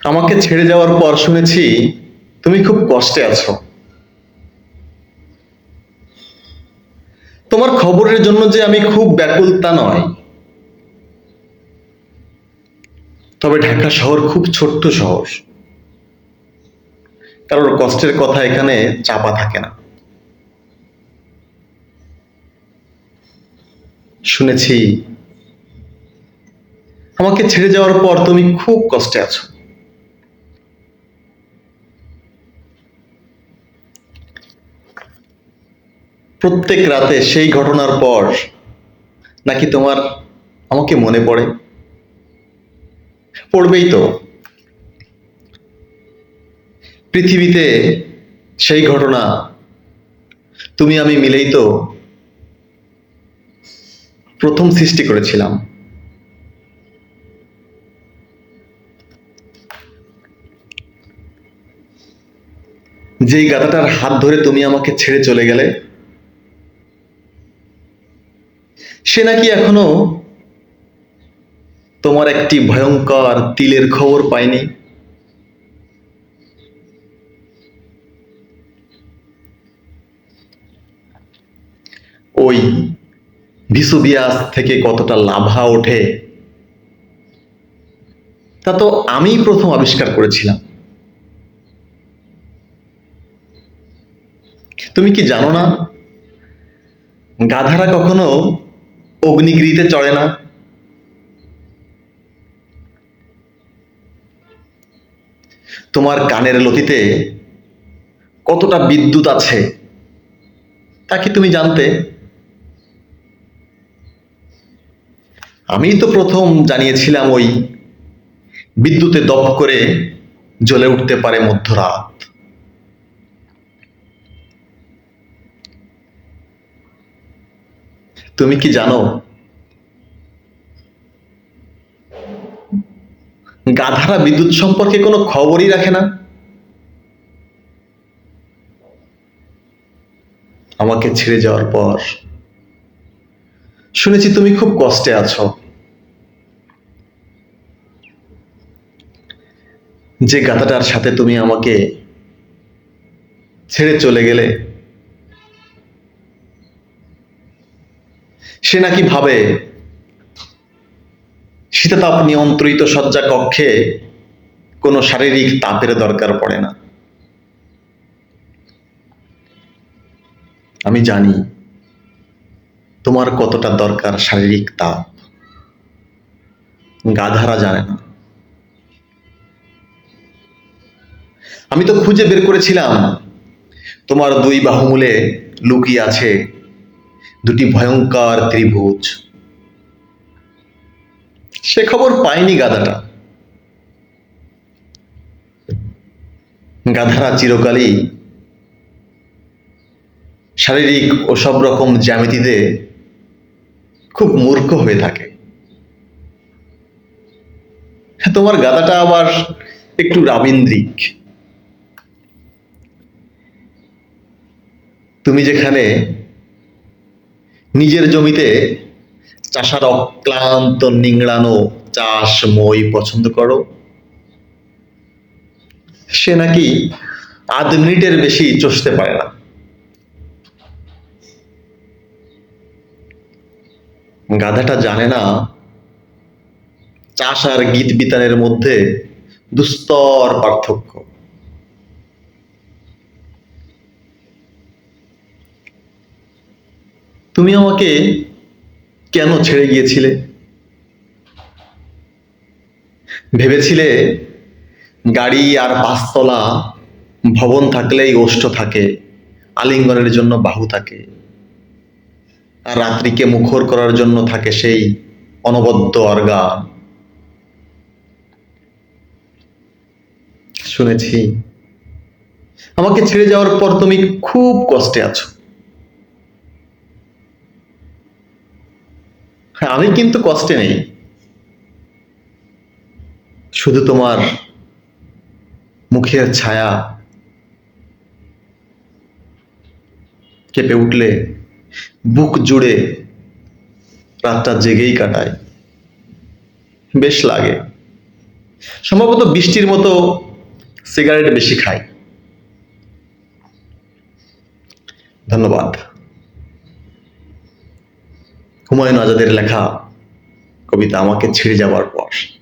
আমাকে ছেড়ে যাওয়ার পর শুনেছি তুমি খুব কষ্টে আছো। তোমার খবরের জন্য যে আমি খুব ব্যাকুল তা নয়, তবে ঢাকা শহর খুব ছোট্ট শহর, কারোর কষ্টের কথা এখানে চাপা থাকে না। শুনেছি আমাকে ছেড়ে যাওয়ার পর তুমি খুব কষ্টে আছো। প্রত্যেক রাতে সেই ঘটনার পর নাকি তোমার আমাকে মনে পড়ে? পড়বেই তো। পৃথিবীতে সেই ঘটনা তুমি আমি মিলেই তো প্রথম সৃষ্টি করেছিলাম। যেই গাধাটার হাত ধরে তুমি আমাকে ছেড়ে চলে গেলে, সে নাকি এখনো তোমার একটি ভয়ঙ্কর তিলের খবর পায়নি। ওই ভিসুবিয়াস থেকে কতটা লাভা ওঠে তা তো আমিই প্রথম আবিষ্কার করেছিলাম। তুমি কি জানো না, গাধারা কখনো অগ্নিগিরিতে চড়ে না। তোমার কানের লতিতে কতটা বিদ্যুৎ আছে তা কি তুমি জানতে? আমিই তো প্রথম জানিয়েছিলাম ওই বিদ্যুতে দপ করে জ্বলে উঠতে পারে মধ্যরাত। তুমি কি জানো, গাধারা বিদ্যুৎ সম্পর্কে কোনো খবরই রাখে না। আমাকে ছেড়ে যাওয়ার পর শুনেছি তুমি খুব কষ্টে আছো। যে গাধাটার সাথে তুমি আমাকে ছেড়ে চলে গেলে, সে নাকি ভাবে শীততাপ নিয়ন্ত্রিত শয্যা কক্ষে কোনো শারীরিক তাপের দরকার পড়ে না। আমি জানি তোমার কতটা দরকার শারীরিক তাপ, গাধারা জানে না। আমি তো খুঁজে বের করেছিলাম তোমার দুই বাহুমূলে লুকিয়ে আছে দুটি ভয়ঙ্কর ত্রিভুজ। সে খবর পায়নি গাধাটা। গাধারা চিরকালই শারীরিক ও সব রকম জ্যামিতিতে খুব মূর্খ হয়ে থাকে। তোমার গাধাটা আবার একটু রাবীন্দ্রিক। তুমি যেখানে নিজের জমিতে চাষার অক্লান্ত নিংড়ানো চাষ মই পছন্দ করো, সে নাকি আধ মিনিটের বেশি চষতে পারে না। গাধাটা জানে না চাষ আর গীত বিতানের মধ্যে দুস্তর পার্থক্য। তুমি আমাকে কেন ছেড়ে গিয়েছিলে? ভেবেছিলে গাড়ি আর পাঁচতলা ভবন থাকলেই ওষ্ঠ থাকে, আলিঙ্গনের জন্য বাহু থাকে, আর রাত্রিকে মুখর করার জন্য থাকে সেই অনবদ্য অর্গান। শুনেছি আমাকে ছেড়ে যাওয়ার পর তুমি খুব কষ্টে আছো। হ্যাঁ, আমি কিন্তু কষ্টে নেই। শুধু তোমার মুখের ছায়া কেঁপে উঠলে বুক জুড়ে রাতটা জেগেই কাটায়, বেশ লাগে। সম্ভবত বৃষ্টির মতো সিগারেট বেশি খাই। ধন্যবাদ। হুমায়ুন আজাদের লেখা কবিতা আমাকে ছেড়ে যাবার পর।